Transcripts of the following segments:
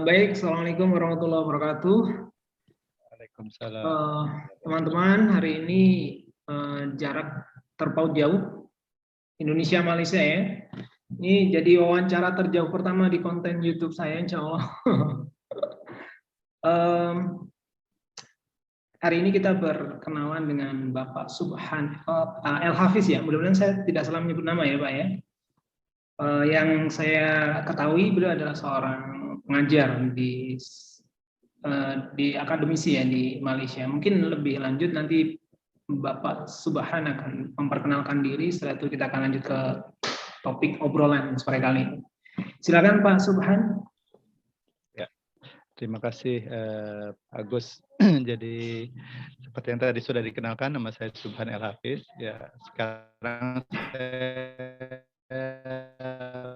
Baik, Assalamualaikum warahmatullahi wabarakatuh. Waalaikumsalam. Teman-teman, hari ini jarak terpaut jauh, Indonesia Malaysia ya. Ini jadi wawancara terjauh pertama di konten YouTube saya, insya Allah. Hari ini kita berkenalan dengan Bapak Subhan El Hafiz ya. Mudah-mudahan saya tidak salah menyebut nama ya, Pak ya. Yang saya ketahui beliau adalah seorang pengajar di akademisi ya di Malaysia. Mungkin lebih lanjut nanti Bapak Subhan akan memperkenalkan diri. Setelah itu kita akan lanjut ke topik obrolan sore kali ini. Silakan Pak Subhan. Ya, terima kasih Agus. Jadi seperti yang tadi sudah dikenalkan, nama saya Subhan El Hafiz. Ya, sekarang saya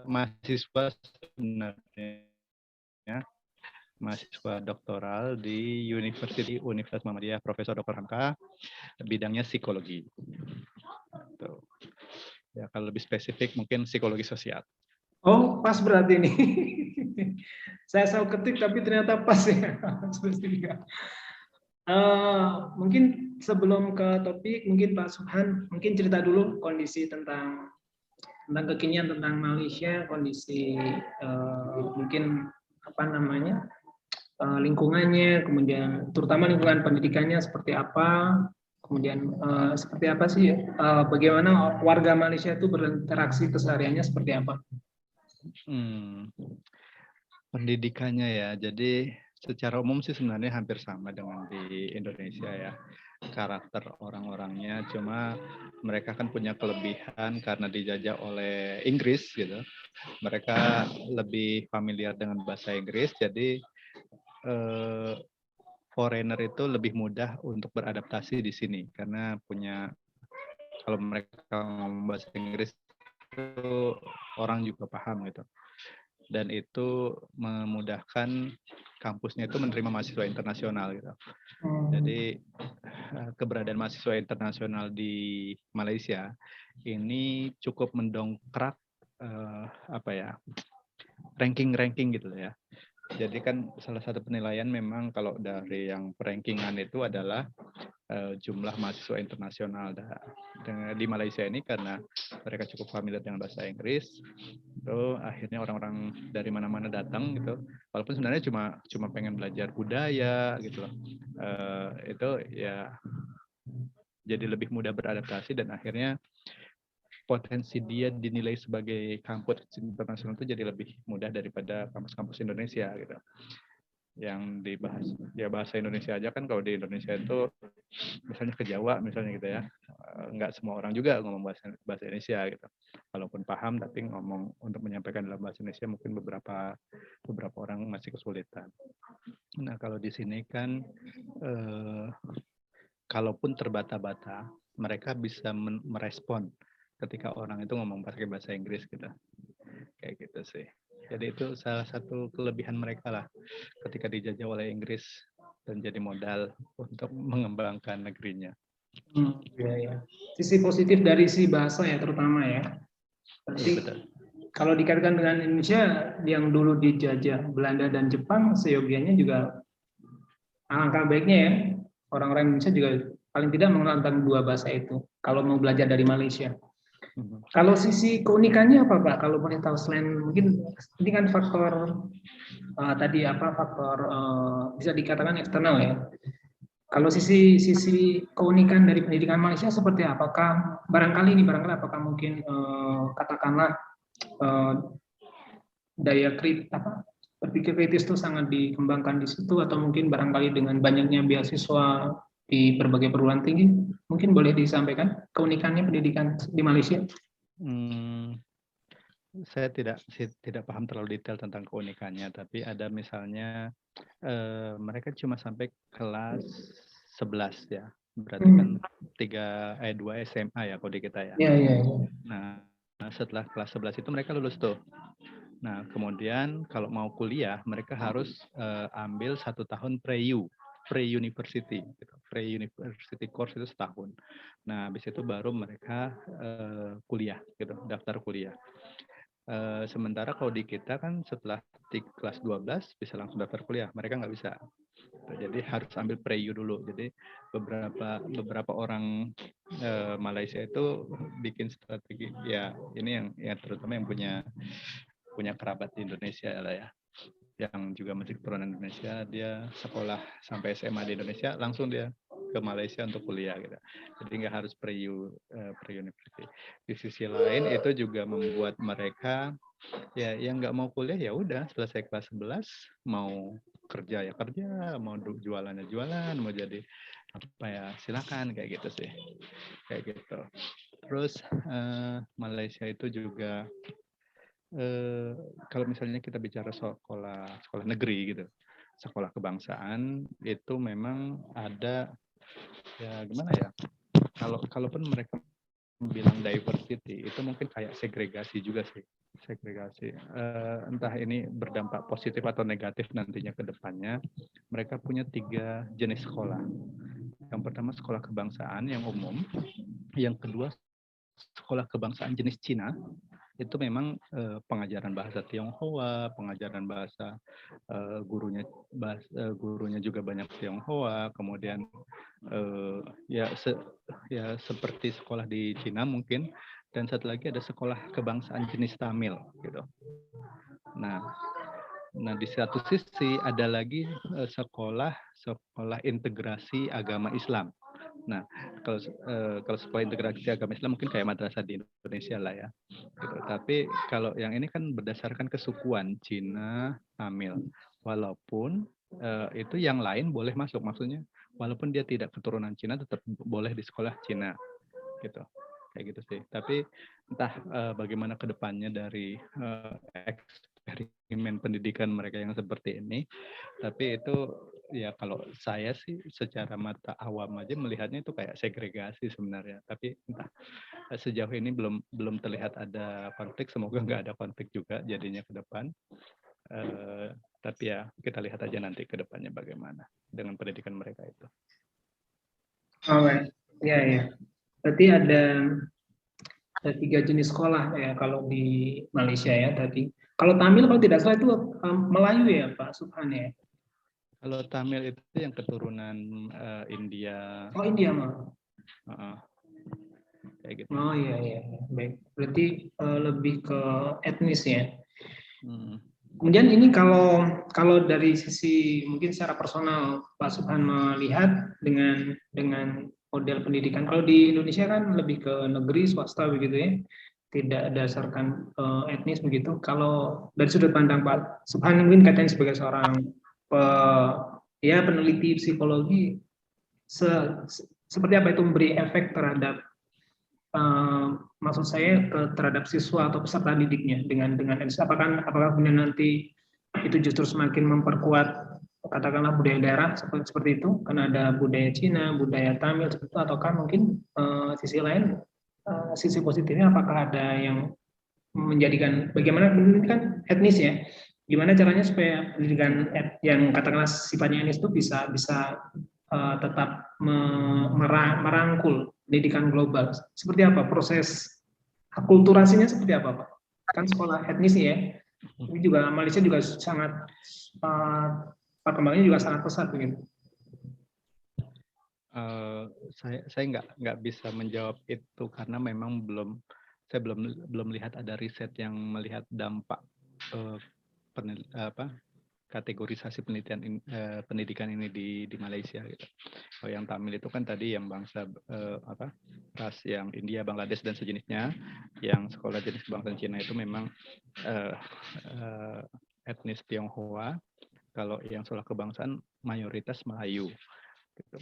mahasiswa sebenarnya, mahasiswa doktoral di Universitas Muhammadiyah Profesor Dr. Hamka, bidangnya psikologi. Tuh. Ya, kalau lebih spesifik mungkin psikologi sosial. Oh, pas berarti ini. Saya selalu ketik tapi ternyata pas ya. Mungkin sebelum ke topik, mungkin Pak Subhan mungkin cerita dulu kondisi tentang kekinian tentang Malaysia, kondisi mungkin apa namanya lingkungannya, kemudian terutama lingkungan pendidikannya seperti apa, kemudian seperti apa sih bagaimana warga Malaysia itu berinteraksi kesehariannya seperti apa? Pendidikannya ya, jadi secara umum sih sebenarnya hampir sama dengan di Indonesia ya. Karakter orang-orangnya, cuma mereka kan punya kelebihan karena dijajah oleh Inggris gitu. Mereka lebih familiar dengan bahasa Inggris, jadi foreigner itu lebih mudah untuk beradaptasi di sini karena kalau mereka ngomong bahasa Inggris itu orang juga paham gitu. Dan itu memudahkan kampusnya itu menerima mahasiswa internasional gitu. Jadi keberadaan mahasiswa internasional di Malaysia ini cukup mendongkrak ranking gitu ya. Jadi kan salah satu penilaian memang kalau dari yang rankingan itu adalah jumlah mahasiswa internasional di Malaysia ini karena mereka cukup familiar dengan bahasa Inggris. Itu akhirnya orang-orang dari mana-mana datang gitu. Walaupun sebenarnya cuma pengen belajar budaya gitu loh. Itu ya jadi lebih mudah beradaptasi dan akhirnya potensi dia dinilai sebagai kampus internasional itu jadi lebih mudah daripada kampus-kampus Indonesia gitu. Yang dibahas ya bahasa Indonesia aja kan, kalau di Indonesia itu misalnya ke Jawa misalnya gitu ya, nggak semua orang juga ngomong bahasa Indonesia gitu. Walaupun paham tapi ngomong untuk menyampaikan dalam bahasa Indonesia mungkin beberapa orang masih kesulitan. Nah kalau di sini kan kalaupun terbata-bata mereka bisa merespon ketika orang itu ngomong pakai bahasa Inggris gitu. Kayak gitu sih. Jadi itu salah satu kelebihan mereka lah ketika dijajah oleh Inggris dan jadi modal untuk mengembangkan negerinya. Ya. Sisi positif dari si bahasa ya terutama ya. Berarti kalau dikaitkan dengan Indonesia yang dulu dijajah Belanda dan Jepang, seyogianya juga alangkah baiknya ya orang-orang Indonesia juga paling tidak mengenal tentang dua bahasa itu kalau mau belajar dari Malaysia. Kalau sisi keunikannya apa Pak? Kalau boleh tahu selain mungkin ini kan faktor tadi faktor bisa dikatakan eksternal ya. Kalau sisi keunikan dari pendidikan Malaysia seperti apakah barangkali apakah mungkin katakanlah daya berpikir kritis itu sangat dikembangkan di situ, atau mungkin barangkali dengan banyaknya beasiswa di berbagai perguruan tinggi, mungkin boleh disampaikan keunikannya pendidikan di Malaysia? Saya tidak paham terlalu detail tentang keunikannya, tapi ada misalnya mereka cuma sampai kelas 11 ya, berarti kan 2 SMA ya kalau di kita ya. Nah setelah kelas 11 itu mereka lulus tuh. Nah kemudian kalau mau kuliah mereka harus ambil 1 tahun pre-university gitu. Pre-university course itu setahun. Nah habis itu baru mereka kuliah gitu, daftar kuliah. Sementara kalau di kita kan setelah kelas 12 bisa langsung daftar kuliah, mereka nggak bisa. Jadi harus ambil pre-U dulu. Jadi beberapa orang Malaysia itu bikin strategi, ya ini yang terutama yang punya kerabat di Indonesia lah ya, yang juga masih keturunan Indonesia, dia sekolah sampai SMA di Indonesia, langsung dia ke Malaysia untuk kuliah gitu. Jadi nggak harus pre-university. Di sisi lain itu juga membuat mereka ya yang nggak mau kuliah ya udah selesai kelas 11 mau kerja ya kerja, mau jualan ya jualan, mau jadi apa ya silakan kayak gitu sih. Kayak gitu. Terus Malaysia itu juga kalau misalnya kita bicara sekolah negeri gitu, sekolah kebangsaan itu memang ada ya gimana ya? Kalaupun mereka bilang diversity itu mungkin kayak segregasi juga sih, segregasi. Entah ini berdampak positif atau negatif nantinya ke depannya. Mereka punya 3 jenis sekolah. Yang pertama sekolah kebangsaan yang umum, yang kedua sekolah kebangsaan jenis Cina. Itu memang pengajaran bahasa Tionghoa, pengajaran bahasa gurunya juga banyak Tionghoa, kemudian ya seperti sekolah di Cina mungkin, dan satu lagi ada sekolah kebangsaan jenis Tamil gitu. Nah di satu sisi ada lagi sekolah integrasi agama Islam. Nah, kalau sekolah integrasi agama Islam mungkin kayak madrasah di Indonesia lah ya. Gitu. Tapi kalau yang ini kan berdasarkan kesukuan Cina, Tamil. Walaupun itu yang lain boleh masuk, maksudnya walaupun dia tidak keturunan Cina tetap boleh di sekolah Cina gitu. Kayak gitu sih. Tapi entah bagaimana ke depannya dari eksperimen pendidikan mereka yang seperti ini. Tapi itu ya kalau saya sih secara mata awam aja melihatnya itu kayak segregasi sebenarnya. Tapi entah sejauh ini belum terlihat ada konflik. Semoga nggak ada konflik juga jadinya ke depan. Tapi ya kita lihat aja nanti ke depannya bagaimana dengan pendidikan mereka itu. Oh, ya. Berarti ada 3 jenis sekolah ya kalau di Malaysia ya tadi. Kalau Tamil kalau tidak salah itu Melayu ya Pak Subhan ya. Kalau Tamil itu yang keturunan India. Oh India mah. Kayak gitu. Oh iya. Baik. Berarti lebih ke etnis ya. Kemudian ini kalau dari sisi mungkin secara personal Pak Subhan melihat dengan model pendidikan, kalau di Indonesia kan lebih ke negeri swasta begitu ya, tidak berdasarkan etnis begitu. Kalau dari sudut pandang Pak Subhan mungkin katanya sebagai seorang peneliti psikologi, seperti apa itu memberi efek terhadap maksud saya terhadap siswa atau peserta didiknya dengan apakah kemudian nanti itu justru semakin memperkuat katakanlah budaya daerah seperti itu karena ada budaya Cina, budaya Tamil seperti itu, ataukah mungkin sisi lain sisi positifnya apakah ada yang menjadikan bagaimana pendidikan etnis ya, gimana caranya supaya pendidikan yang katakanlah sifatnya etnis itu bisa tetap merangkul pendidikan global. Seperti apa proses akulturasinya seperti apa Pak? Kan sekolah etnis ya, ini juga Malaysia juga sangat perkembangannya juga sangat pesat begitu. Saya nggak bisa menjawab itu karena memang saya belum lihat ada riset yang melihat dampak kategorisasi pendidikan ini di Malaysia gitu. Oh, yang Tamil itu kan tadi yang bangsa ras yang India, Bangladesh dan sejenisnya. Yang sekolah jenis kebangsaan Cina itu memang etnis Tionghoa. Kalau yang sekolah kebangsaan mayoritas Melayu. Gitu.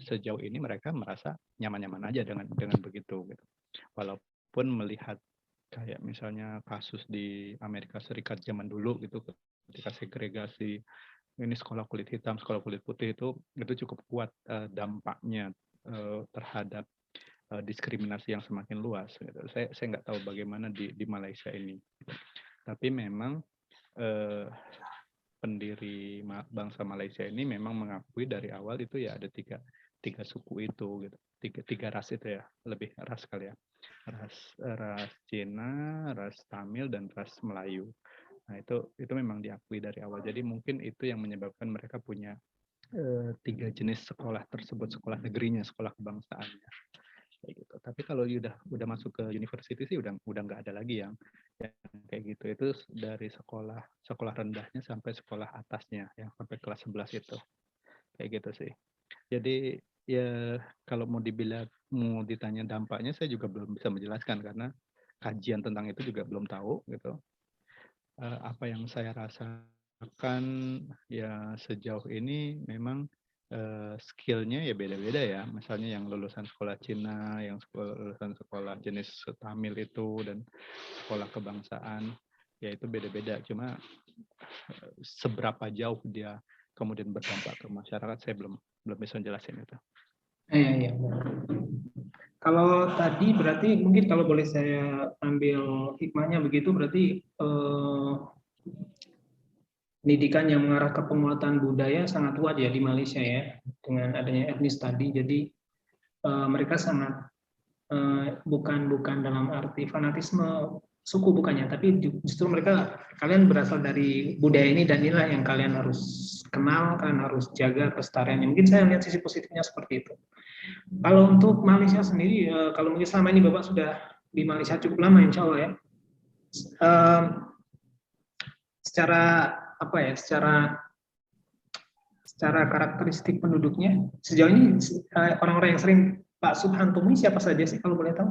Sejauh ini mereka merasa nyaman-nyaman aja dengan begitu. Gitu. Walaupun melihat kayak misalnya kasus di Amerika Serikat zaman dulu gitu ketika segregasi ini sekolah kulit hitam, sekolah kulit putih itu cukup kuat dampaknya terhadap diskriminasi yang semakin luas. Gitu. Saya nggak tahu bagaimana di Malaysia ini. Tapi memang pendiri bangsa Malaysia ini memang mengakui dari awal itu ya ada tiga tiga suku itu gitu, tiga ras itu ya, lebih ras kali ya, ras Cina, ras Tamil dan ras Melayu. Nah itu memang diakui dari awal. Jadi mungkin itu yang menyebabkan mereka punya tiga jenis sekolah tersebut, sekolah negerinya, sekolah kebangsaannya. Kayak gitu. Tapi kalau udah masuk ke university sih udah nggak ada lagi yang kayak gitu. Itu dari sekolah rendahnya sampai sekolah atasnya yang sampai kelas 11 itu. Kayak gitu sih. Jadi ya kalau mau ditanya dampaknya, saya juga belum bisa menjelaskan karena kajian tentang itu juga belum tahu gitu. Apa yang saya rasakan ya sejauh ini memang skill-nya ya beda-beda ya. Misalnya yang lulusan sekolah Cina, yang lulusan sekolah jenis Tamil itu dan sekolah kebangsaan ya itu beda-beda. Cuma seberapa jauh dia kemudian berdampak ke masyarakat saya belum bisa jelasin itu. Iya. Kalau tadi berarti mungkin kalau boleh saya ambil hikmahnya begitu, berarti pendidikan yang mengarah ke penguatan budaya sangat kuat ya di Malaysia ya, dengan adanya etnis tadi. Jadi mereka sangat bukan dalam arti fanatisme suku bukannya, tapi justru kalian berasal dari budaya ini dan inilah yang kalian harus kenal, kalian harus jaga kelestariannya. Mungkin saya lihat sisi positifnya seperti itu. Kalau untuk Malaysia sendiri, kalau mungkin selama ini Bapak sudah di Malaysia cukup lama insya Allah ya, secara apa ya, secara karakteristik penduduknya sejauh ini orang-orang yang sering Pak Subhan temui siapa saja sih kalau boleh tahu?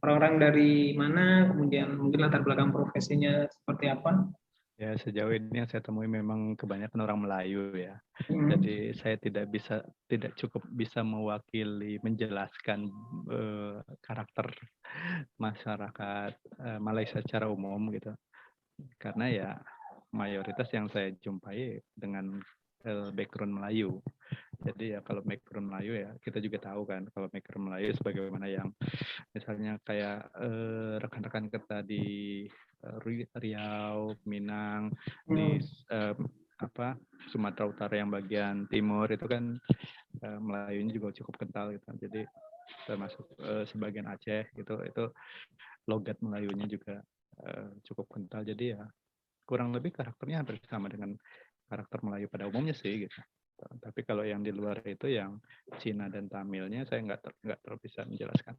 Orang-orang dari mana, kemudian mungkin latar belakang profesinya seperti apa? Ya sejauh ini yang saya temui memang kebanyakan orang Melayu ya. Jadi saya tidak cukup bisa mewakili, menjelaskan karakter masyarakat Malaysia secara umum gitu. Karena ya mayoritas yang saya jumpai dengan background Melayu. Jadi ya kalau background Melayu ya kita juga tahu kan kalau background Melayu sebagaimana yang misalnya kayak rekan-rekan kita di Riau, Minang, di Sumatera Utara yang bagian timur itu kan Melayunya juga cukup kental gitu. Jadi termasuk sebagian Aceh gitu itu logat Melayunya juga cukup kental. Jadi ya kurang lebih karakternya hampir sama dengan karakter Melayu pada umumnya sih gitu. Tapi kalau yang di luar itu yang Cina dan Tamilnya saya nggak terlalu bisa menjelaskan.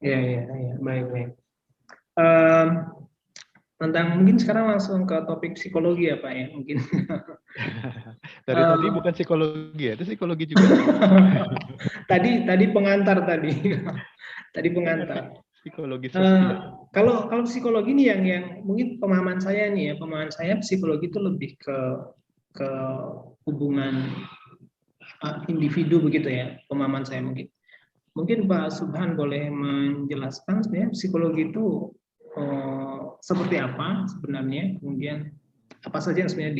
Iya, baik. Tentang mungkin sekarang langsung ke topik psikologi ya Pak ya mungkin. Dari tadi bukan psikologi ya, itu psikologi juga. tadi pengantar tadi. Tadi pengantar. Psikologi sosial. Kalau psikologi ini yang mungkin pemahaman saya nih ya, pemahaman saya psikologi itu lebih ke hubungan individu begitu ya, pemahaman saya mungkin. Mungkin Pak Subhan boleh menjelaskan sebenarnya psikologi itu seperti apa sebenarnya, kemudian apa saja yang sebenarnya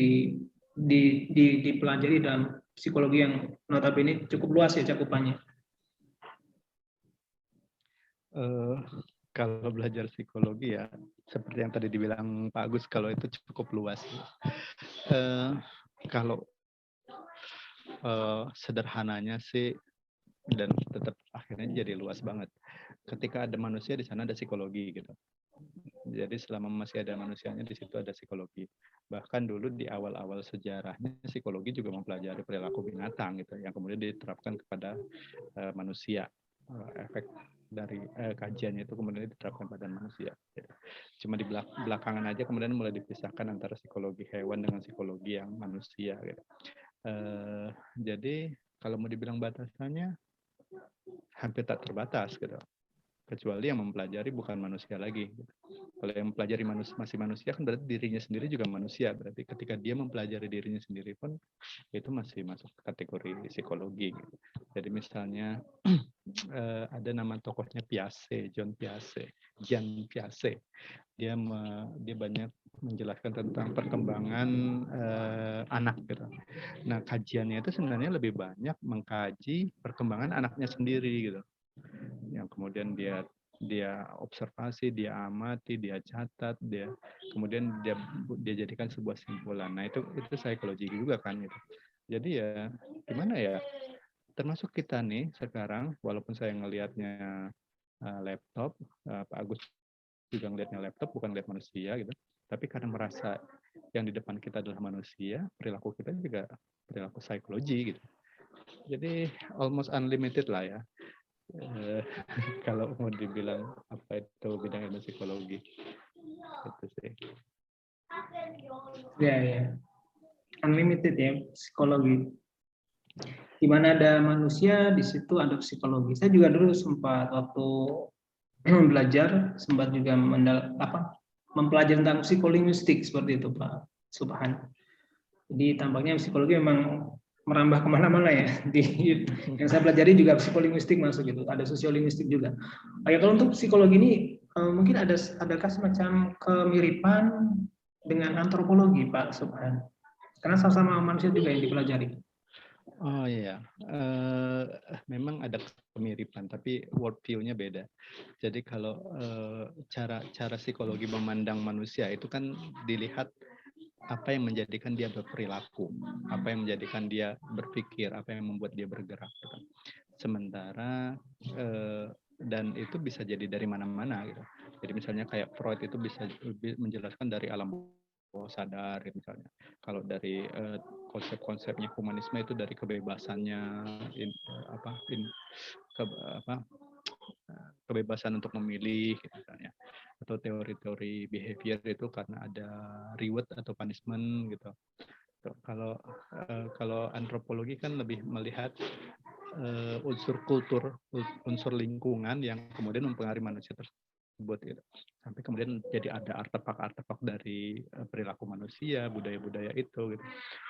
dipelajari dalam psikologi yang notabene cukup luas ya cakupannya. Kalau belajar psikologi ya seperti yang tadi dibilang Pak Agus, kalau itu cukup luas. Kalau sederhananya sih dan tetap akhirnya jadi luas banget. Ketika ada manusia di sana ada psikologi gitu. Jadi selama masih ada manusianya di situ ada psikologi. Bahkan dulu di awal-awal sejarahnya psikologi juga mempelajari perilaku binatang gitu yang kemudian diterapkan kepada manusia. Efek dari kajiannya itu kemudian diterapkan pada manusia. Cuma di belakangan aja kemudian mulai dipisahkan antara psikologi hewan dengan psikologi yang manusia. Gitu. Jadi kalau mau dibilang batasannya hampir tak terbatas gitu. Kecuali yang mempelajari bukan manusia lagi. Kalau yang mempelajari masih manusia kan berarti dirinya sendiri juga manusia. Berarti ketika dia mempelajari dirinya sendiri pun itu masih masuk kategori psikologi. Gitu. Jadi misalnya ada nama tokohnya Piaget, Jean Piaget. Dia banyak menjelaskan tentang perkembangan anak gitu. Nah, kajiannya itu sebenarnya lebih banyak mengkaji perkembangan anaknya sendiri gitu. Yang kemudian dia observasi, dia amati, dia catat, kemudian dia jadikan sebuah simpulan. Nah, itu psikologi juga kan gitu. Jadi ya gimana ya? termasuk kita nih sekarang, walaupun saya ngelihatnya laptop, Pak Agus juga ngelihatnya laptop, bukan ngelihat manusia gitu. Tapi karena merasa yang di depan kita adalah manusia, perilaku kita juga perilaku psikologi gitu. Jadi almost unlimited lah ya. Kalau mau dibilang apa itu bidang ilmu psikologi, itu sih. Ya, ya. Unlimited ya psikologi. Di mana ada manusia, di situ ada psikologi. Saya juga dulu sempat waktu belajar, sempat juga mempelajari tentang psikolinguistik seperti itu Pak Subhan. Jadi tampaknya psikologi memang merambah kemana-mana ya. Yang saya pelajari juga psikolinguistik masuk gitu, ada sosiolinguistik juga. Kalau untuk psikologi ini mungkin adakah semacam kemiripan dengan antropologi Pak Subhan? Karena sama-sama manusia juga yang dipelajari. Oh iya, memang ada kemiripan, tapi world view-nya beda. Jadi kalau cara psikologi memandang manusia itu kan dilihat apa yang menjadikan dia berperilaku, apa yang menjadikan dia berpikir, apa yang membuat dia bergerak. Gitu. Sementara dan itu bisa jadi dari mana-mana gitu. Jadi misalnya kayak Freud itu bisa menjelaskan dari alam bawah sadar gitu misalnya. Kalau dari konsep-konsepnya humanisme itu dari kebebasannya kebebasan untuk memilih gitu misalnya. Atau teori-teori behavior itu karena ada reward atau punishment gitu. Kalau antropologi kan lebih melihat unsur kultur, unsur lingkungan yang kemudian mempengaruhi manusia tersebut gitu. Sampai kemudian jadi ada artefak-artefak dari perilaku manusia, budaya-budaya itu gitu.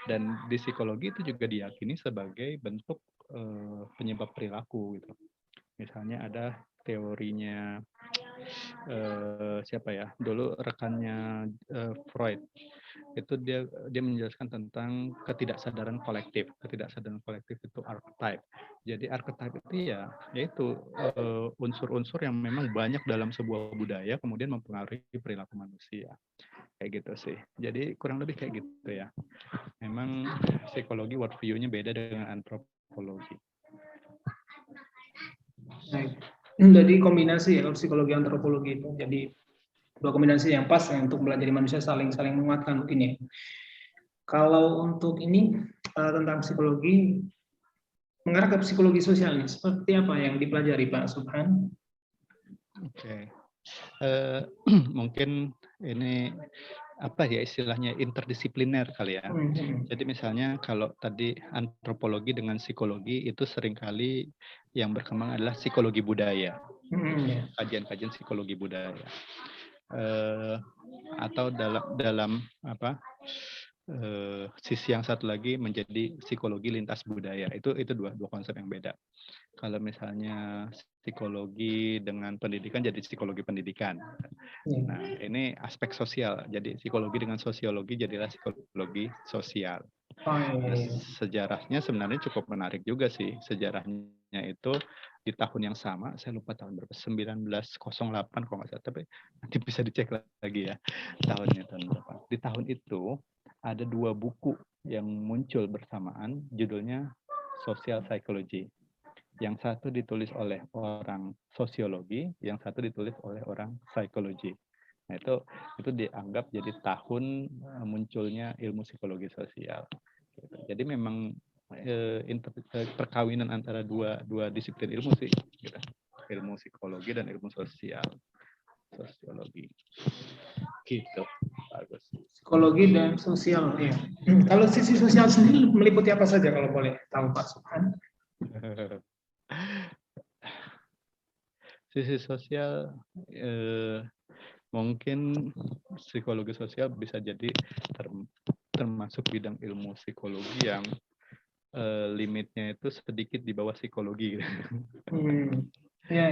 Dan di psikologi itu juga diyakini sebagai bentuk penyebab perilaku gitu. Misalnya ada teorinya siapa ya? Dulu rekannya Freud. Itu dia menjelaskan tentang ketidaksadaran kolektif. Ketidaksadaran kolektif itu archetype. Jadi archetype itu ya yaitu unsur-unsur yang memang banyak dalam sebuah budaya kemudian mempengaruhi perilaku manusia. Kayak gitu sih. Jadi kurang lebih kayak gitu ya. Memang psikologi world view-nya beda dengan antropologi. Baik. Jadi kombinasi ya kalau psikologi antropologi itu. Jadi dua kombinasi yang pas ya, untuk belajar manusia saling menguatkan mungkin ya. Kalau untuk ini tentang psikologi mengarah ke psikologi sosial nih, seperti apa yang dipelajari Pak Subhan? Oke. Mungkin ini apa ya istilahnya interdisipliner kali ya. Jadi misalnya kalau tadi antropologi dengan psikologi itu seringkali yang berkembang adalah psikologi budaya, kajian-kajian psikologi budaya, atau dalam apa sisi yang satu lagi menjadi psikologi lintas budaya. Itu dua konsep yang beda. Kalau misalnya psikologi dengan pendidikan jadi psikologi pendidikan. Nah, ini aspek sosial. Jadi psikologi dengan sosiologi jadilah psikologi sosial. Nah, sejarahnya sebenarnya cukup menarik juga sih. Sejarahnya itu di tahun yang sama, saya lupa tahun berapa, 1908 kalau nggak salah, tapi nanti bisa dicek lagi ya tahunnya tahun berapa. Di tahun itu ada dua buku yang muncul bersamaan, judulnya Social Psychology. Yang satu ditulis oleh orang sosiologi, yang satu ditulis oleh orang psikologi. Nah, itu dianggap jadi tahun munculnya ilmu psikologi sosial. Jadi memang perkawinan antara dua disiplin ilmu sih, gitu. Ilmu psikologi dan ilmu sosiologi. Gitu, bagus. Psikologi dan sosial, ya. Kalau sisi sosial sendiri meliputi apa saja kalau boleh tahu Pak Subhan? Sisi sosial mungkin psikologi sosial bisa jadi termasuk bidang ilmu psikologi yang limitnya itu sedikit di bawah psikologi. Ya.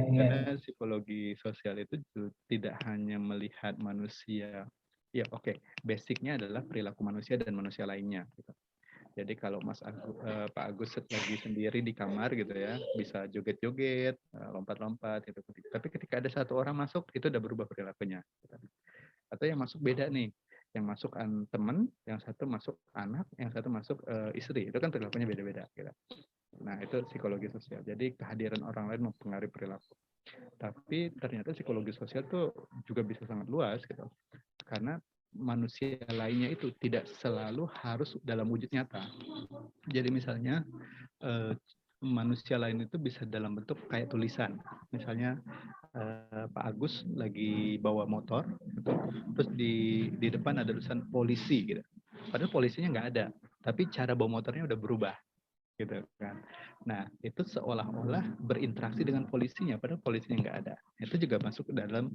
Karena psikologi sosial itu tidak hanya melihat manusia. Ya oke, basicnya adalah perilaku manusia dan manusia lainnya. Gitu. Jadi kalau Pak Agus lagi sendiri di kamar gitu ya, bisa joget-joget, lompat-lompat gitu. Tapi ketika ada satu orang masuk, itu udah berubah perilakunya. Atau yang masuk beda nih, yang masuk teman, yang satu masuk anak, yang satu masuk istri. Itu kan perilakunya beda-beda. Gitu. Nah, itu psikologi sosial. Jadi kehadiran orang lain mempengaruhi perilaku. Tapi ternyata psikologi sosial tuh juga bisa sangat luas gitu. Karena manusia lainnya itu tidak selalu harus dalam wujud nyata. Jadi misalnya manusia lain itu bisa dalam bentuk kayak tulisan. Misalnya Pak Agus lagi bawa motor, gitu. Terus di depan ada tulisan polisi gitu. Padahal polisinya nggak ada, tapi cara bawa motornya udah berubah, gitu kan. Nah, itu seolah-olah berinteraksi dengan polisinya, padahal polisinya nggak ada. Itu juga masuk ke dalam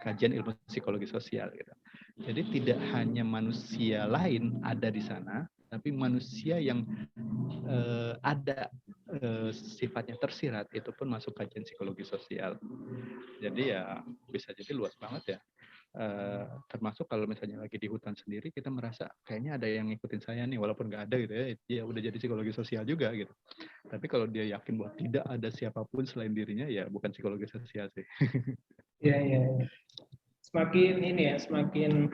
kajian ilmu psikologi sosial, gitu. Jadi tidak hanya manusia lain ada di sana, tapi manusia yang ada sifatnya tersirat itu pun masuk kajian psikologi sosial. Jadi ya bisa jadi luas banget ya. Termasuk kalau misalnya lagi di hutan sendiri kita merasa kayaknya ada yang ngikutin saya nih walaupun nggak ada gitu ya, ya udah jadi psikologi sosial juga gitu. Tapi kalau dia yakin bahwa tidak ada siapapun selain dirinya ya bukan psikologi sosial sih. Iya, iya. Semakin ini ya, semakin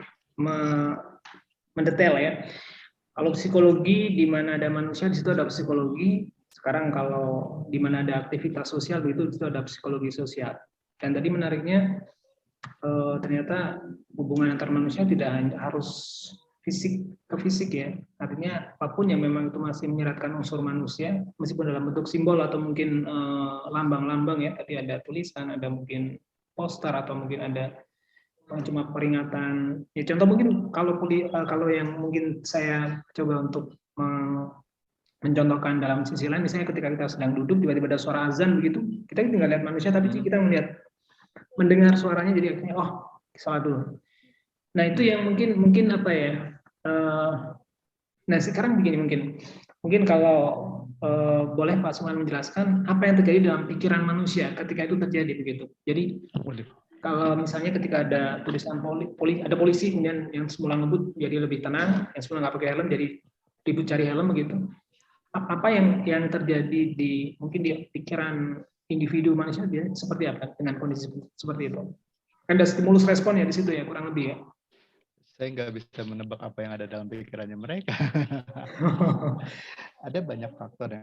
mendetail ya. Kalau psikologi di mana ada manusia di situ ada psikologi. Sekarang kalau di mana ada aktivitas sosial itu ada psikologi sosial. Dan tadi menariknya ternyata hubungan antar manusia tidak hanya harus fisik ke fisik ya. Artinya apapun yang memang itu masih menyeratkan unsur manusia, meskipun dalam bentuk simbol atau mungkin lambang-lambang ya. Tadi ada tulisan, ada mungkin poster atau mungkin ada cuma peringatan. Ya contoh mungkin kalau yang mungkin saya coba untuk mencontohkan dalam sisi lain, misalnya ketika kita sedang duduk tiba-tiba ada suara azan begitu, kita tinggal lihat manusia tapi kita mendengar suaranya jadi akhirnya oh salat dulu. Nah itu yang mungkin apa ya? Nah sekarang begini mungkin kalau boleh Pak Suman menjelaskan apa yang terjadi dalam pikiran manusia ketika itu terjadi begitu. Jadi kalau misalnya ketika ada tulisan ada polisi kemudian yang semula ngebut jadi lebih tenang, yang semula nggak pakai helm jadi ribut cari helm begitu. Apa yang terjadi mungkin di pikiran individu manusia dia seperti apa dengan kondisi seperti itu? Kan ada stimulus respon ya di situ ya kurang lebih ya. Saya nggak bisa menebak apa yang ada dalam pikirannya mereka. Ada banyak faktor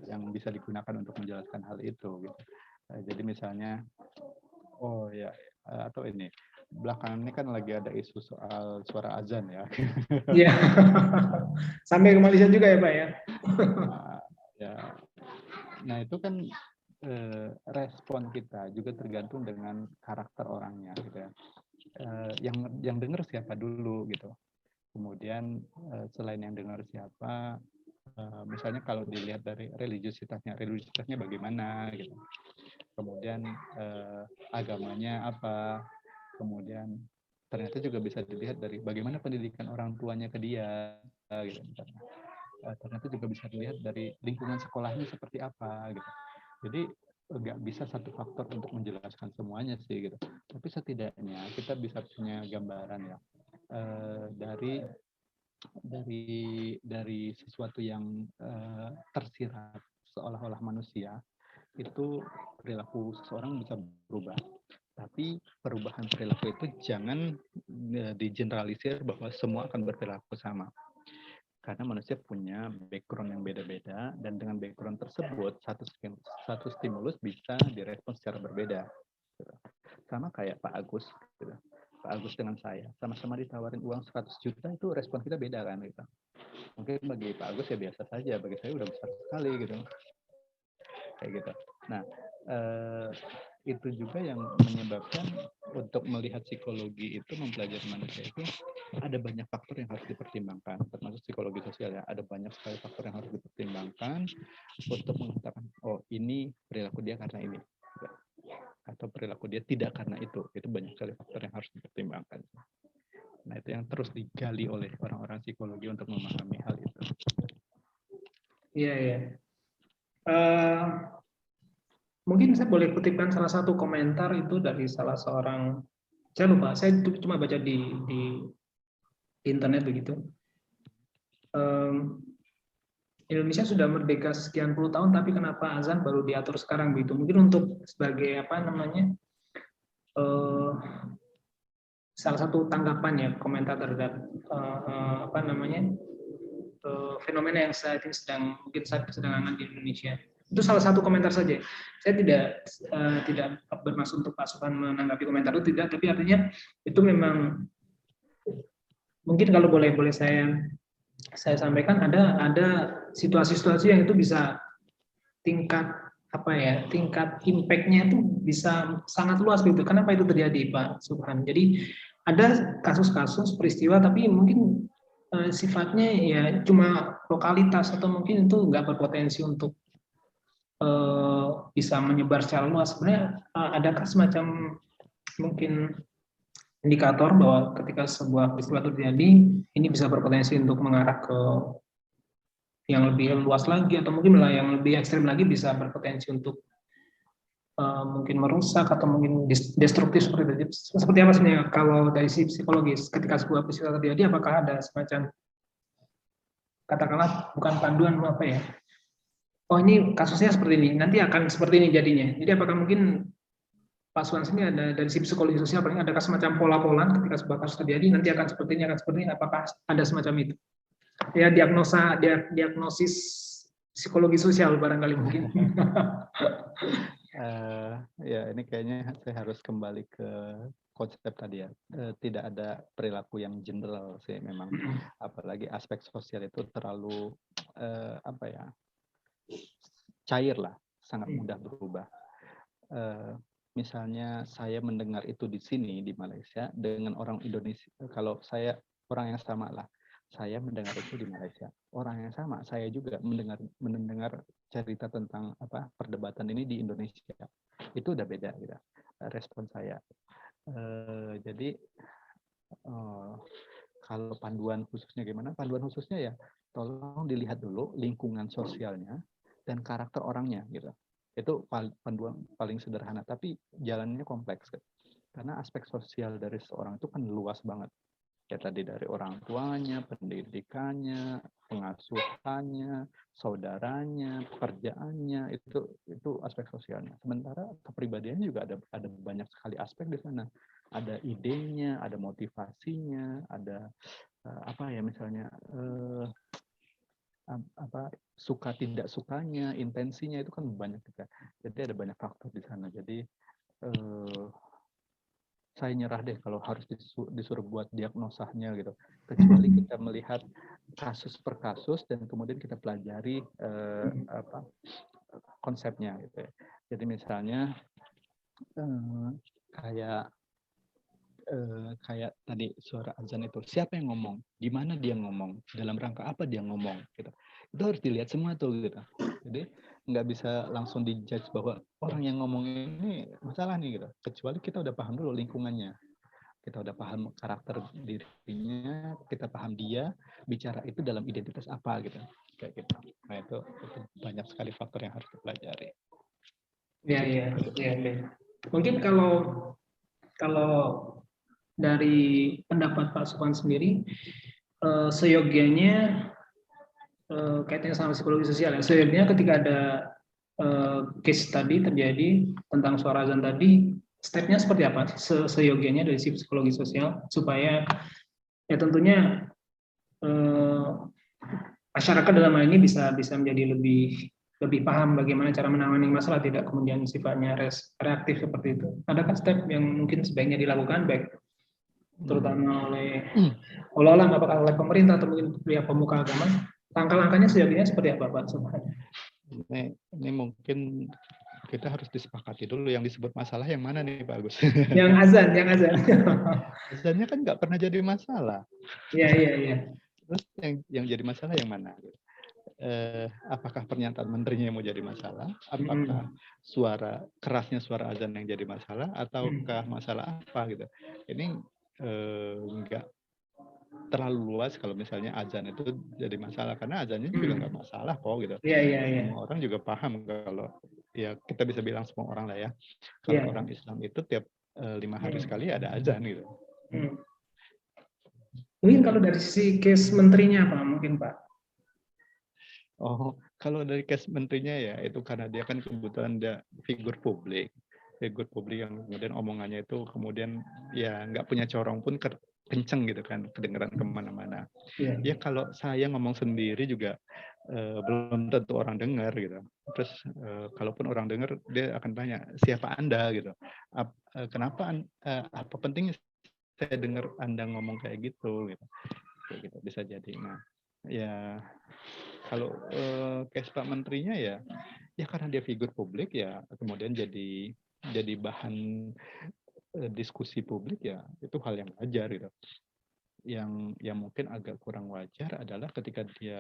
yang bisa digunakan untuk menjelaskan hal itu. Gitu. Jadi misalnya, oh ya, atau ini belakangan ini kan lagi ada isu soal suara azan ya. Iya. Sampai ke Malaysia juga ya Pak ya. Ya. Nah itu kan respon kita juga tergantung dengan karakter orangnya gitu ya. Yang dengar siapa dulu gitu. Kemudian selain yang dengar siapa, misalnya kalau dilihat dari religiusitasnya bagaimana gitu. Kemudian agamanya apa, kemudian ternyata juga bisa dilihat dari bagaimana pendidikan orang tuanya ke dia gitu. Ternyata juga bisa dilihat dari lingkungan sekolahnya seperti apa gitu. Jadi nggak bisa satu faktor untuk menjelaskan semuanya sih gitu. Tapi setidaknya kita bisa punya gambaran ya dari sesuatu yang tersirat seolah-olah manusia itu perilaku seseorang bisa berubah. Tapi perubahan perilaku itu jangan digeneralisir bahwa semua akan berperilaku sama. Karena manusia punya background yang beda-beda dan dengan background tersebut satu stimulus bisa direspon secara berbeda. Sama kayak Pak Agus. Gitu. Pak Agus dengan saya sama-sama ditawarin uang 100 juta itu respon kita beda kan gitu. Mungkin bagi Pak Agus ya biasa saja, bagi saya udah besar sekali gitu. Kayak gitu. Nah, itu juga yang menyebabkan untuk melihat psikologi itu mempelajari manusia itu ada banyak faktor yang harus dipertimbangkan, termasuk psikologi sosial ya. Ada banyak sekali faktor yang harus dipertimbangkan untuk mengatakan, oh ini perilaku dia karena ini, atau perilaku dia tidak karena itu. Itu banyak sekali faktor yang harus dipertimbangkan. Nah itu yang terus digali oleh orang-orang psikologi untuk memahami hal itu. Iya ya. Mungkin saya boleh kutipkan salah satu komentar itu dari salah seorang, saya lupa, saya cuma baca di internet begitu. Indonesia sudah merdeka sekian puluh tahun, tapi kenapa azan baru diatur sekarang begitu? Mungkin untuk sebagai apa namanya salah satu tanggapan ya komentar terhadap apa namanya fenomena yang saat ini mungkin sedang hangat di Indonesia. Itu salah satu komentar saja. Saya tidak bermaksud untuk Pak Sufan menanggapi komentar itu, tidak, tapi artinya itu memang mungkin kalau boleh saya sampaikan, ada situasi-situasi yang itu bisa tingkat impact-nya itu bisa sangat luas gitu. Kenapa itu terjadi, Pak Subhan? Jadi ada kasus-kasus peristiwa tapi mungkin sifatnya ya cuma lokalitas atau mungkin itu nggak berpotensi untuk bisa menyebar secara luas. Sebenarnya adakah semacam mungkin indikator bahwa ketika sebuah peristiwa terjadi, ini bisa berpotensi untuk mengarah ke yang lebih luas lagi, atau mungkin yang lebih ekstrim lagi bisa berpotensi untuk mungkin merusak atau mungkin destruktif seperti itu. Seperti apa sebenarnya kalau dari sisi psikologis ketika sebuah peristiwa terjadi, apakah ada semacam katakanlah bukan panduan apa ya? Oh ini kasusnya seperti ini, nanti akan seperti ini jadinya. Jadi apakah mungkin Pak Suwan sini ada dari sisi psikologi sosial, paling adakah semacam pola-pola ketika sebuah kasus terjadi, nanti akan seperti ini, apakah ada semacam itu? Ya diagnosis psikologi sosial barangkali mungkin. Ya ini kayaknya saya harus kembali ke konsep tadi ya. Tidak ada perilaku yang general sih memang. Apalagi aspek sosial itu terlalu cair lah, sangat mudah berubah. Misalnya saya mendengar itu di sini di Malaysia dengan orang Indonesia, kalau saya orang yang sama lah, saya mendengar itu di Malaysia, orang yang sama saya juga mendengar cerita tentang perdebatan ini di Indonesia, itu udah beda gitu respon saya. Jadi kalau panduan khususnya gimana? Panduan khususnya ya tolong dilihat dulu lingkungan sosialnya dan karakter orangnya gitu. Itu panduan paling sederhana, tapi jalannya kompleks kan? Karena aspek sosial dari seorang itu kan luas banget. Ya tadi dari orang tuanya, pendidikannya, pengasuhannya, saudaranya, pekerjaannya, itu aspek sosialnya. Sementara kepribadiannya juga ada banyak sekali aspek di sana. Ada idenya, ada motivasinya, ada misalnya suka tidak sukanya, intensinya itu kan banyak juga. Jadi ada banyak faktor di sana. Jadi saya nyerah deh kalau harus disuruh buat diagnosanya gitu. Kecuali kita melihat kasus per kasus dan kemudian kita pelajari konsepnya gitu ya. Jadi misalnya kayak tadi suara azan itu, siapa yang ngomong, di mana dia ngomong, dalam rangka apa dia ngomong gitu. Itu harus dilihat semua tuh gitu. Jadi nggak bisa langsung dijudge bahwa orang yang ngomong ini masalah nih gitu, kecuali kita udah paham dulu lingkungannya, kita udah paham karakter dirinya, kita paham dia bicara itu dalam identitas apa gitu, kayak gitu. Nah itu banyak sekali faktor yang harus dipelajari. Ya. Mungkin kalau dari pendapat Pak Sufan sendiri, seyogianya kaitannya sama psikologi sosial ya, seyogianya ketika ada case tadi terjadi tentang suara azan tadi, stepnya seperti apa? Seyogianya dari sisi psikologi sosial supaya ya tentunya masyarakat dalam hal ini bisa menjadi lebih paham bagaimana cara menangani masalah, tidak kemudian sifatnya reaktif seperti itu. Adakah step yang mungkin sebaiknya dilakukan baik terutama oleh ulama, apakah oleh pemerintah atau mungkin pihak pemuka agama? Langkah-langkahnya seyogianya seperti apa, Pak Subhan? Ini mungkin kita harus disepakati dulu yang disebut masalah yang mana nih Pak Agus? Yang azan. Azannya kan nggak pernah jadi masalah. Iya. Terus yang jadi masalah yang mana? Apakah pernyataan menterinya yang mau jadi masalah? Apakah kerasnya suara azan yang jadi masalah? Ataukah masalah apa gitu? Ini nggak terlalu luas kalau misalnya azan itu jadi masalah, karena azannya juga nggak masalah kok gitu. Iya. Semua orang juga paham kalau ya kita bisa bilang semua orang lah ya. Kalau orang Islam itu tiap 5 hari sekali ada azan gitu. Mungkin kalau dari sisi case menterinya apa mungkin Pak? Oh, kalau dari case menterinya ya itu karena dia kan kebetulan dia figur publik yang kemudian omongannya itu kemudian ya nggak punya corong pun kenceng gitu kan, kedengeran kemana-mana. Iya. Ya kalau saya ngomong sendiri juga belum tentu orang dengar gitu. Terus kalaupun orang dengar, dia akan tanya siapa Anda gitu. Kenapa apa pentingnya saya dengar Anda ngomong kayak gitu gitu. Kayak gitu bisa jadi. Nah, ya kalau case Pak Menterinya ya karena dia figur publik ya, kemudian jadi bahan diskusi publik ya, itu hal yang wajar gitu. Yang mungkin agak kurang wajar adalah ketika dia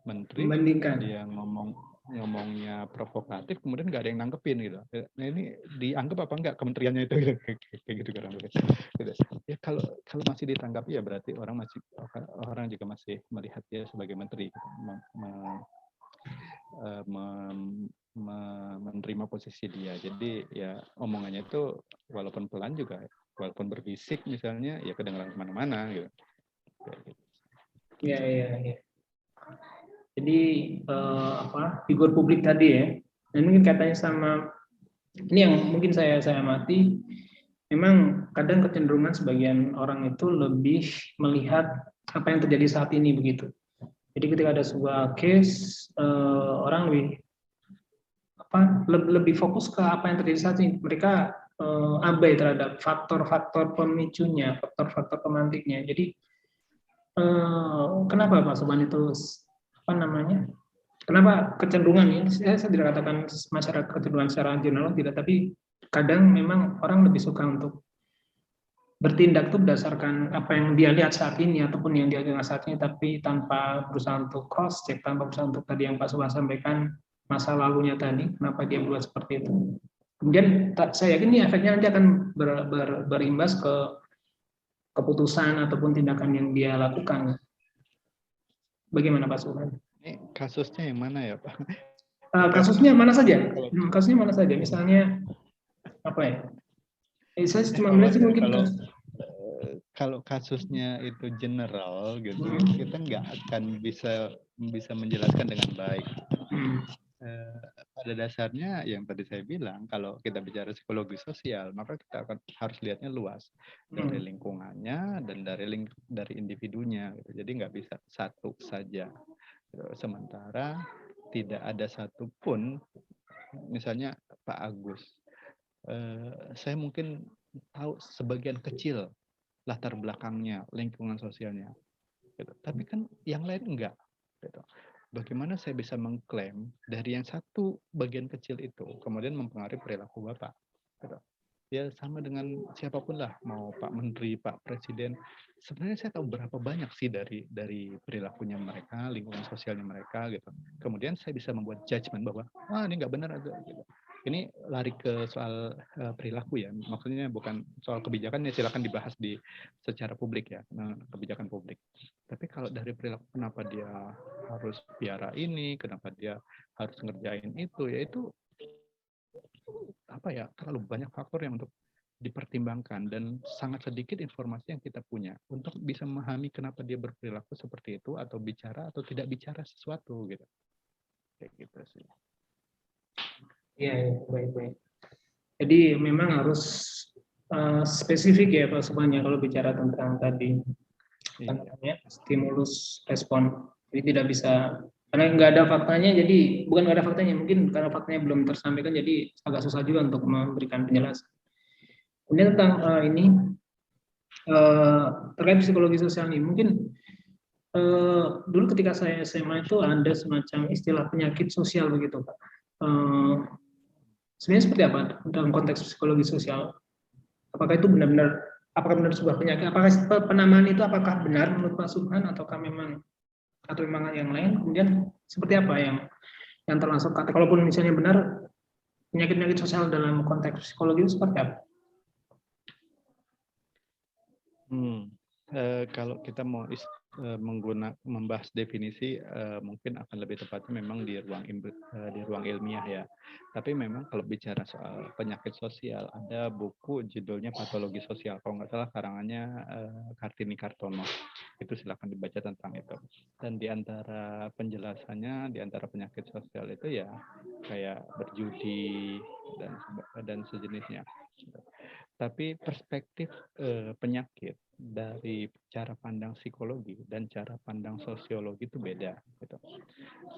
menteri, Membandingkan. dia ngomongnya provokatif, kemudian nggak ada yang nanggepin gitu. Nah ini dianggap apa enggak kementeriannya itu gitu, kayak gitu kan. Gitu. Ya kalau masih ditanggapi ya berarti orang juga masih melihat dia sebagai menteri, gitu. Menerima posisi dia. Jadi ya omongannya itu walaupun pelan juga, walaupun berbisik misalnya, ya kedengaran kemana-mana gitu. Iya. Jadi figur publik tadi ya. Dan mungkin katanya sama ini yang mungkin saya amati, memang kadang kecenderungan sebagian orang itu lebih melihat apa yang terjadi saat ini begitu. Jadi ketika ada sebuah case, orang lebih fokus ke apa yang terjadi saat ini. Mereka abai terhadap faktor-faktor pemicunya, faktor-faktor pemantiknya. Jadi kenapa Pak Soban itu kenapa kecenderungan ini? Saya tidak katakan masyarakat kecenderungan secara general tidak, tapi kadang memang orang lebih suka untuk bertindak itu berdasarkan apa yang dia lihat saat ini ataupun yang dia dengar saat ini, tapi tanpa berusaha untuk cross check, tanpa berusaha untuk tadi yang Pak Soban sampaikan masa lalunya tadi, kenapa dia buat seperti itu. Kemudian saya yakin ini efeknya nanti akan berimbas ke keputusan ataupun tindakan yang dia lakukan. Bagaimana Pak Soban? Ini kasusnya yang mana ya Pak? Kasusnya mana saja? Kasusnya mana saja? Misalnya apa ya? Saya cuma melihat mungkin kalau kasusnya itu general gitu, kita nggak akan bisa menjelaskan dengan baik. Pada dasarnya yang tadi saya bilang, kalau kita bicara psikologi sosial, maka kita harus lihatnya luas dari lingkungannya dan dari individunya. Gitu. Jadi nggak bisa satu saja. Sementara tidak ada satupun, misalnya Pak Agus, saya mungkin tahu sebagian kecil latar belakangnya, lingkungan sosialnya. Gitu. Tapi kan yang lain enggak. Gitu. Bagaimana saya bisa mengklaim dari yang satu bagian kecil itu kemudian mempengaruhi perilaku Bapak? Gitu. Ya sama dengan siapapun lah, mau Pak Menteri, Pak Presiden. Sebenarnya saya tahu berapa banyak sih dari perilakunya mereka, lingkungan sosialnya mereka gitu. Kemudian saya bisa membuat judgement bahwa ini nggak benar ada gitu. Ini lari ke soal perilaku ya, maksudnya bukan soal kebijakan, ya silakan dibahas secara publik ya, kebijakan publik. Tapi kalau dari perilaku, kenapa dia harus piara ini, kenapa dia harus ngerjain itu, ya itu terlalu banyak faktor yang untuk dipertimbangkan dan sangat sedikit informasi yang kita punya untuk bisa memahami kenapa dia berperilaku seperti itu atau bicara atau tidak bicara sesuatu gitu. Kayak gitu sih. Iya, baik. Jadi memang harus spesifik ya Pak Subhanya kalau bicara tentang tadi stimulus respon. Jadi tidak bisa, karena nggak ada faktanya, jadi bukan nggak ada faktanya, mungkin karena faktanya belum tersampaikan, jadi agak susah juga untuk memberikan penjelasan. Kemudian tentang terkait psikologi sosial ini, mungkin dulu ketika saya SMA itu ada semacam istilah penyakit sosial begitu Pak. Sebenarnya seperti apa dalam konteks psikologi sosial? Apakah itu benar sebuah penyakit? Apakah penamaan itu apakah benar menurut Pak Subhan ataukah memang yang lain? Kemudian seperti apa yang termasuk kata? Kalaupun misalnya benar, penyakit sosial dalam konteks psikologi itu seperti apa? Kalau kita mau membahas definisi, mungkin akan lebih tepatnya memang di ruang ilmiah ya. Tapi memang kalau bicara soal penyakit sosial, ada buku judulnya Patologi Sosial, kalau nggak salah karangannya Kartini Kartono. Itu silakan dibaca tentang itu. Dan di antara penjelasannya, di antara penyakit sosial itu ya kayak berjudi dan sejenisnya. tapi perspektif penyakit dari cara pandang psikologi dan cara pandang sosiologi itu beda gitu.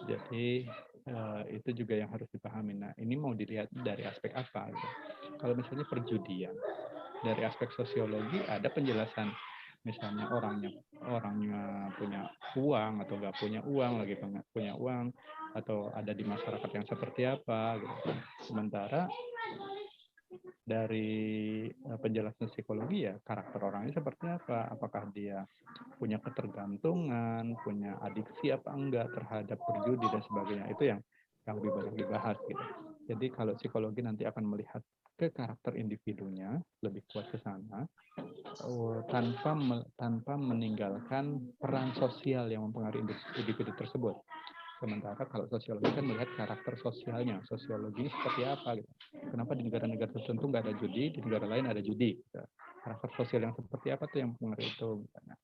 Jadi itu juga yang harus dipahami. Nah, ini mau dilihat dari aspek apa gitu. Kalau misalnya perjudian, dari aspek sosiologi ada penjelasan, misalnya orangnya punya uang atau nggak punya uang, lagi punya uang, atau ada di masyarakat yang seperti apa gitu. Sementara dari penjelasan psikologi ya karakter orangnya seperti apa, apakah dia punya ketergantungan, punya adiksi apa enggak terhadap berjudi dan sebagainya, itu yang lebih banyak dibahas gitu. Jadi kalau psikologi nanti akan melihat ke karakter individunya, lebih kuat ke sana, tanpa meninggalkan peran sosial yang mempengaruhi individu tersebut. Sementara kalau sosiologi kan melihat karakter sosialnya, sosiologi seperti apa gitu. Kenapa di negara-negara tertentu nggak ada judi, di negara lain ada judi. Gitu. Karakter sosial yang seperti apa tuh yang mempengaruhi itu misalnya.